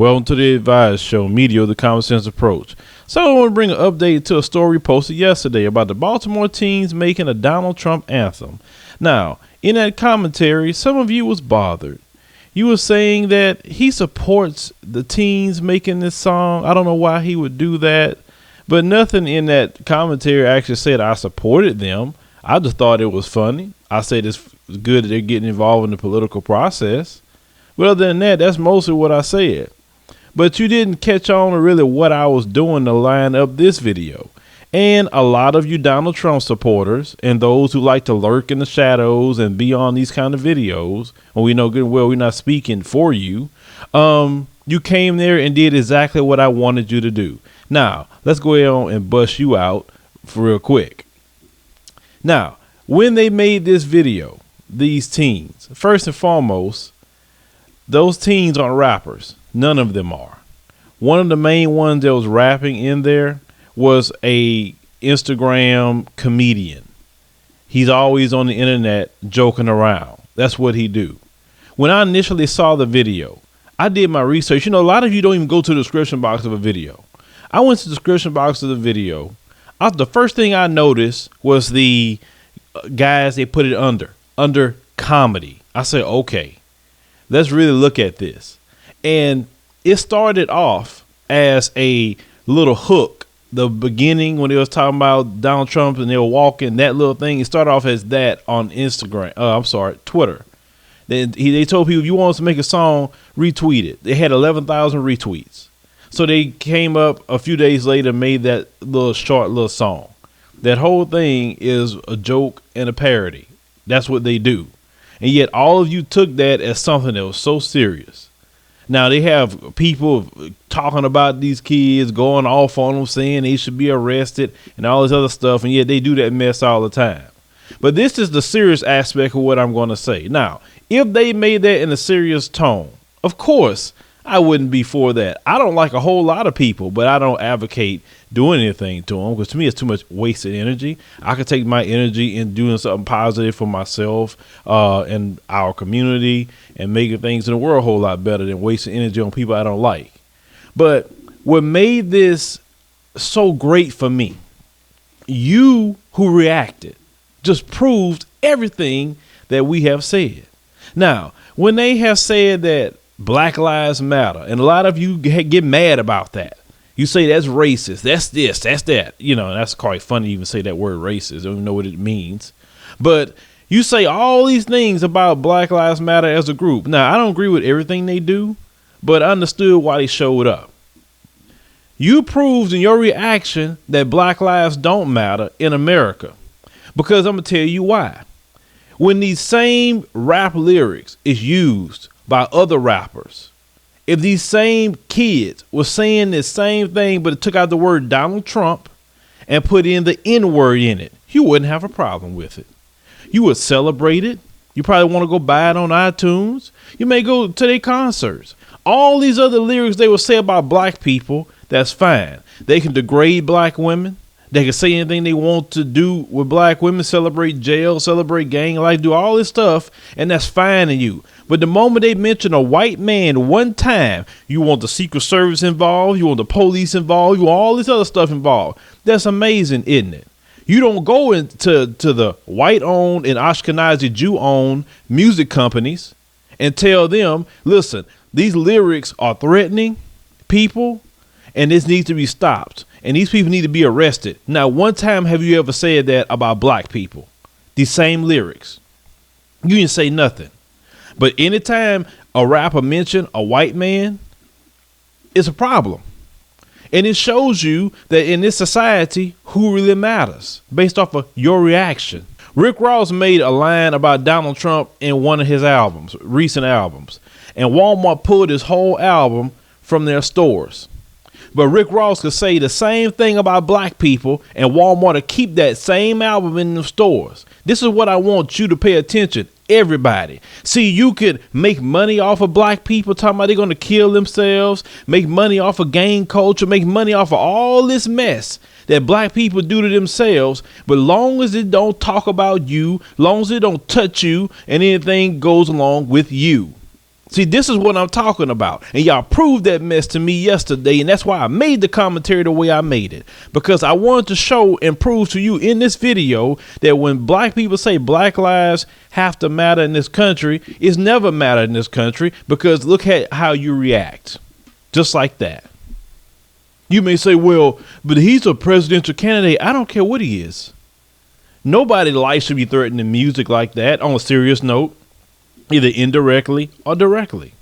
Welcome to the Advised Show, media with the common sense approach. So I want to bring an update to a story posted yesterday about the Baltimore teens making a Donald Trump anthem. Now, in that commentary, some of you was bothered. You were saying that he supports the teens making this song. I don't know why he would do that, but nothing in that commentary actually said I supported them. I just thought it was funny. I said it's good that they're getting involved in the political process. But other than that, that's mostly what I said. But you didn't catch on to really what I was doing to line up this video. And a lot of you Donald Trump supporters and those who like to lurk in the shadows and be on these kind of videos, when we know good and well we're not speaking for you, you came there and did exactly what I wanted you to do. Now, let's go ahead on and bust you out for real quick. Now, when they made this video, these teens, first and foremost, those teens aren't rappers. None of them are. One of the main ones that was rapping in there was a Instagram comedian. He's always on the internet joking around. That's what he do. When I initially saw the video, I did my research. You know, a lot of you don't even go to the description box of a video. I went to the description box of the video. The first thing I noticed was the guys they put it under comedy. I said, okay, let's really look at this. And it started off as a little hook. The beginning when they was talking about Donald Trump and they were walking, that little thing, it started off as that on Twitter. Then they told people, if you want us to make a song, retweet it. They had 11,000 retweets. So they came up a few days later, made that short little song. That whole thing is a joke and a parody. That's what they do. And yet all of you took that as something that was so serious. Now they have people talking about these kids, going off on them, saying they should be arrested and all this other stuff. And yet they do that mess all the time. But this is the serious aspect of what I'm going to say. Now, if they made that in a serious tone, of course, I wouldn't be for that. I don't like a whole lot of people, but I don't advocate doing anything to them because to me it's too much wasted energy. I could take my energy in doing something positive for myself and our community and making things in the world a whole lot better than wasting energy on people I don't like. But what made this so great for me, you who reacted just proved everything that we have said. Now, when they have said that Black Lives Matter, and a lot of you get mad about that. You say that's racist, that's this, that's that. You know, that's quite funny to even say that word racist. I don't even know what it means. But you say all these things about Black Lives Matter as a group. Now, I don't agree with everything they do, but I understood why they showed up. You proved in your reaction that Black lives don't matter in America. Because I'm going to tell you why. When these same rap lyrics is used by other rappers, if these same kids were saying the same thing, but it took out the word Donald Trump and put in the N word in it, you wouldn't have a problem with it. You would celebrate it. You probably want to go buy it on iTunes. You may go to their concerts. All these other lyrics they will say about black people, that's fine. They can degrade black women. They can say anything they want to do with black women, celebrate jail, celebrate gang life, do all this stuff, and that's fine to you. But the moment they mention a white man one time, you want the Secret Service involved, you want the police involved, you want all this other stuff involved. That's amazing, isn't it? You don't go into the white-owned and Ashkenazi Jew-owned music companies and tell them, listen, these lyrics are threatening people and this needs to be stopped. And these people need to be arrested. Now, one time have you ever said that about black people? These same lyrics. You didn't say nothing. But anytime a rapper mention a white man, it's a problem. And it shows you that in this society, who really matters based off of your reaction. Rick Ross made a line about Donald Trump in one of his albums, recent albums. And Walmart pulled his whole album from their stores. But Rick Ross could say the same thing about black people and Walmart to keep that same album in the stores. This is what I want you to pay attention. Everybody. See, you could make money off of black people talking about they're going to kill themselves, make money off of gang culture, make money off of all this mess that black people do to themselves. But long as it don't talk about you, long as it don't touch you and anything goes along with you. See, this is what I'm talking about. And y'all proved that mess to me yesterday. And that's why I made the commentary the way I made it. Because I wanted to show and prove to you in this video that when black people say black lives have to matter in this country, it's never mattered in this country. Because look at how you react. Just like that. You may say, well, but he's a presidential candidate. I don't care what he is. Nobody's life should be threatened in music like that on a serious note. Either indirectly or directly.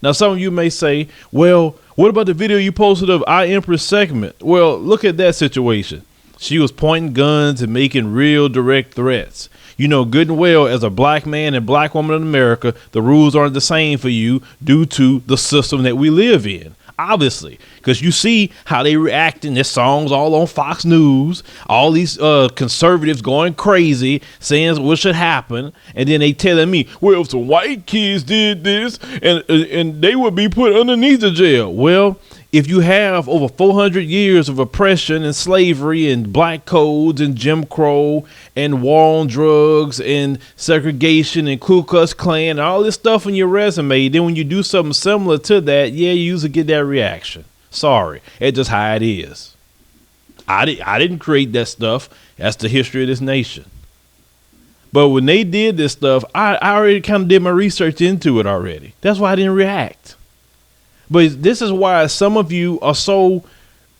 Now, some of you may say, well, what about the video you posted of our Empress segment? Well, look at that situation. She was pointing guns and making real direct threats. You know good and well, as a black man and black woman in America, the rules aren't the same for you due to the system that we live in. Obviously, because you see how they reacting. Their songs all on Fox News, all these conservatives going crazy, saying what should happen. And then they telling me, well, if some white kids did this and they would be put underneath the jail. Well, if you have over 400 years of oppression and slavery and black codes and Jim Crow and war on drugs and segregation and Ku Klux Klan and all this stuff on your resume, then when you do something similar to that, yeah, you usually get that reaction. Sorry, it's just how it is. I didn't create that stuff. That's the history of this nation. But when they did this stuff, I already kind of did my research into it already. That's why I didn't react. But this is why some of you are so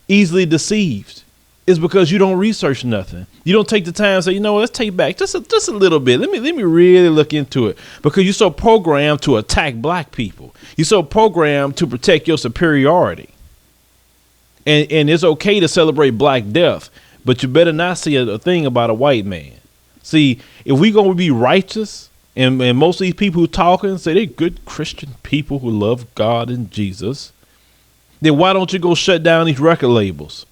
easily deceived. It's because you don't research nothing. You don't take the time to say, you know, let's take back just a little bit. Let me really look into it. Because you're so programmed to attack black people. You're so programmed to protect your superiority. And it's okay to celebrate black death, but you better not say a thing about a white man. See, if we're going to be righteous, and most of these people who talking say they're good Christian people who love God and Jesus, then why don't you go shut down these record labels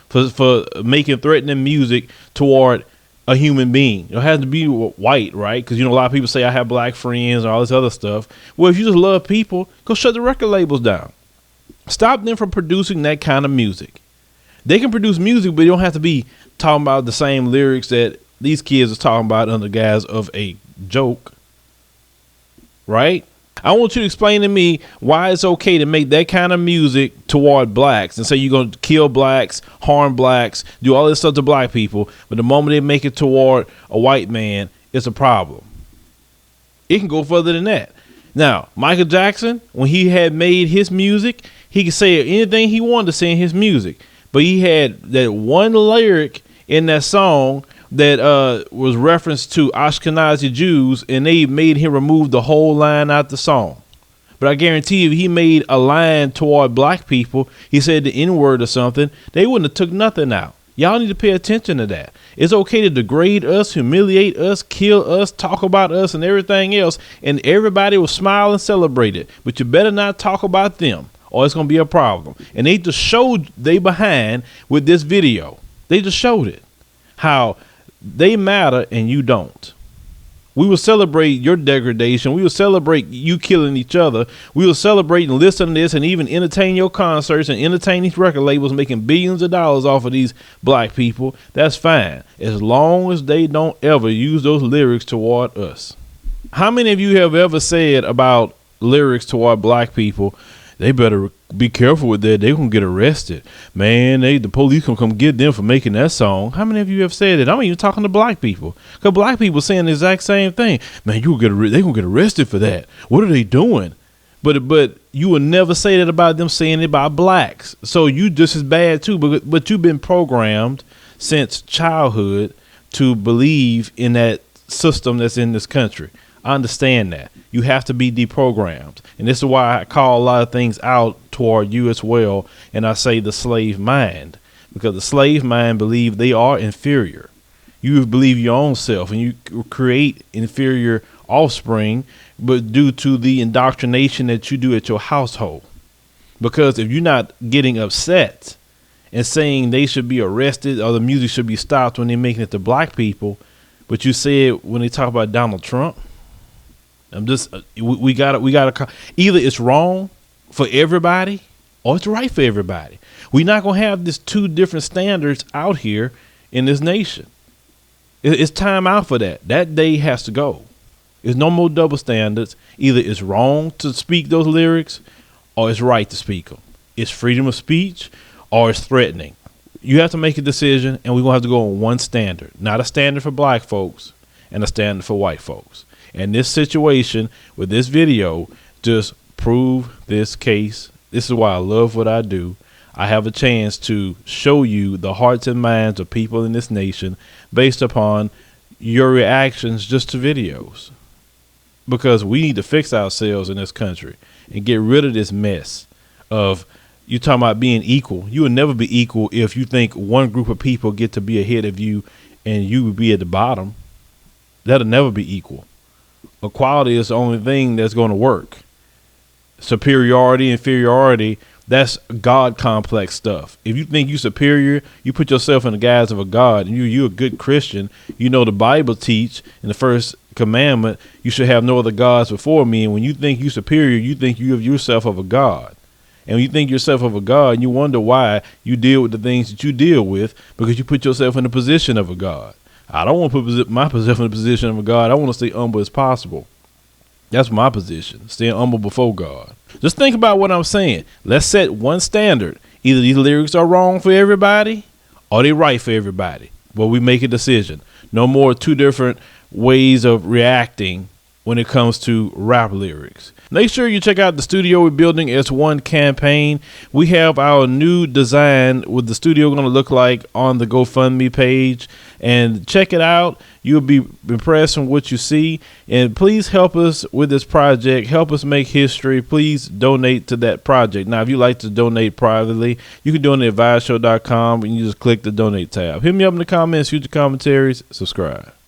for making threatening music toward a human being? It has to be white, right? Because, you know, a lot of people say I have black friends and all this other stuff. Well, if you just love people, go shut the record labels down. Stop them from producing that kind of music. They can produce music, but you don't have to be talking about the same lyrics that these kids are talking about under the guise of a joke. Right? I want you to explain to me why it's okay to make that kind of music toward blacks and say you're going to kill blacks, harm blacks, do all this stuff to black people. But the moment they make it toward a white man, it's a problem. It can go further than that. Now, Michael Jackson, when he had made his music, he could say anything he wanted to say in his music. But he had that one lyric in that song that was reference to Ashkenazi Jews, and they made him remove the whole line out the song. But I guarantee you, if he made a line toward black people, he said the N-word or something, they wouldn't have took nothing out. Y'all need to pay attention to that. It's okay to degrade us, humiliate us, kill us, talk about us and everything else, and everybody will smile and celebrate it. But you better not talk about them, or it's going to be a problem. And they just showed they behind with this video. They just showed it. How they matter and you don't. We will celebrate your degradation. We will celebrate you killing each other. We will celebrate and listen to this and even entertain your concerts and entertain these record labels making billions of dollars off of these black people. That's fine, as long as they don't ever use those lyrics toward us. How many of you have ever said about lyrics toward black people, they better be careful with that, they're gonna get arrested, man, the police gonna come get them for making that song? How many of you have said it? I'm even talking to black people, because black people saying the exact same thing. Man, they gonna get arrested for that. What are they doing? But you will never say that about them saying it about blacks. So you just as bad too, but you've been programmed since childhood to believe in that system that's in this country. I understand that. You have to be deprogrammed. And this is why I call a lot of things out toward you as well. And I say the slave mind, because the slave mind believe they are inferior. You believe your own self and you create inferior offspring, but due to the indoctrination that you do at your household. Because if you're not getting upset and saying they should be arrested or the music should be stopped when they're making it to black people, but you say it when they talk about Donald Trump, I'm just, we gotta, either it's wrong for everybody or it's right for everybody. We're not going to have this two different standards out here in this nation. It's time out for that. That day has to go. There's no more double standards. Either it's wrong to speak those lyrics or it's right to speak them. It's freedom of speech or it's threatening. You have to make a decision, and we're going to have to go on one standard, not a standard for black folks and a standard for white folks. And this situation with this video just proved this case. This is why I love what I do. I have a chance to show you the hearts and minds of people in this nation based upon your reactions just to videos. Because we need to fix ourselves in this country and get rid of this mess of you talking about being equal. You will never be equal if you think one group of people get to be ahead of you and you will be at the bottom. That'll never be equal. Equality is the only thing that's going to work. Superiority, inferiority, that's God complex stuff. If you think you're superior, you put yourself in the guise of a God, and you're a good Christian. You know the Bible teach in the first commandment, you should have no other gods before me. And when you think you're superior, you think you have yourself of a God. And when you think yourself of a God, you wonder why you deal with the things that you deal with, because you put yourself in the position of a God. I don't want to put myself in the position of a God. I want to stay humble as possible. That's my position, staying humble before God. Just think about what I'm saying. Let's set one standard. Either these lyrics are wrong for everybody or they right for everybody. Well, we make a decision. No more two different ways of reacting when it comes to rap lyrics. Make sure you check out the Studio We're Building as One campaign. We have our new design with the studio going to look like on the GoFundMe page. And check it out. You'll be impressed with what you see. And please help us with this project. Help us make history. Please donate to that project. Now, if you like to donate privately, you can donate at VibeShow.com and you just click the donate tab. Hit me up in the comments, future commentaries, subscribe.